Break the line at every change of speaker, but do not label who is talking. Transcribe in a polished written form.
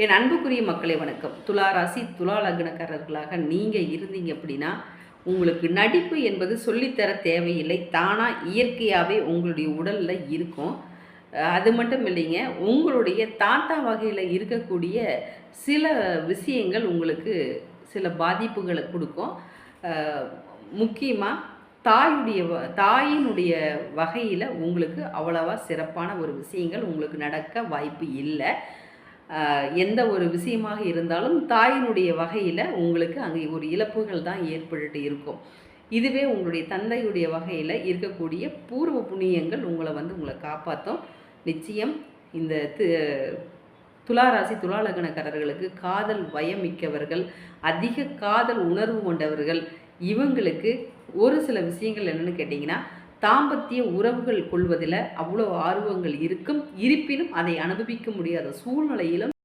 என் அன்புக்குரிய மக்களே வணக்கம். துலா ராசி துலா லக்னக்காரர்களாக நீங்கள் இருந்தீங்க அப்படின்னா உங்களுக்கு நடிப்பு என்பது சொல்லித்தர தேவையில்லை. தானாக இயற்கையாகவே உங்களுடைய உடலில் இருக்கும். அது மட்டும் இல்லைங்க, உங்களுடைய தாத்தா வகையில் இருக்கக்கூடிய சில விஷயங்கள் உங்களுக்கு சில பாதிப்புகளை கொடுக்கும். முக்கியமாக தாயினுடைய வகையில் உங்களுக்கு அவ்வளவா சிறப்பான ஒரு விஷயங்கள் உங்களுக்கு நடக்க வாய்ப்பு இல்லை. எந்த ஒரு விஷயமாக இருந்தாலும் தாயினுடைய வகையில் உங்களுக்கு அங்கே ஒரு இழப்புகள் தான் ஏற்பட்டு இருக்கும். இதுவே உங்களுடைய தந்தையுடைய வகையில் இருக்கக்கூடிய பூர்வ புண்ணியங்கள் உங்களை காப்பாற்றும். நிச்சயம் இந்த துளாராசி துலாலகனக்காரர்களுக்கு காதல் வயமிக்கவர்கள், அதிக காதல் உணர்வு கொண்டவர்கள், இவங்களுக்கு ஒரு சில விஷயங்கள் என்னென்னு கேட்டிங்கன்னா, தாம்பத்திய உறவுகள் கொள்வதில் அவ்வளோ ஆர்வங்கள் இருக்கும். இருப்பினும் அதை அனுபவிக்க முடியாத சூழ்நிலையிலும்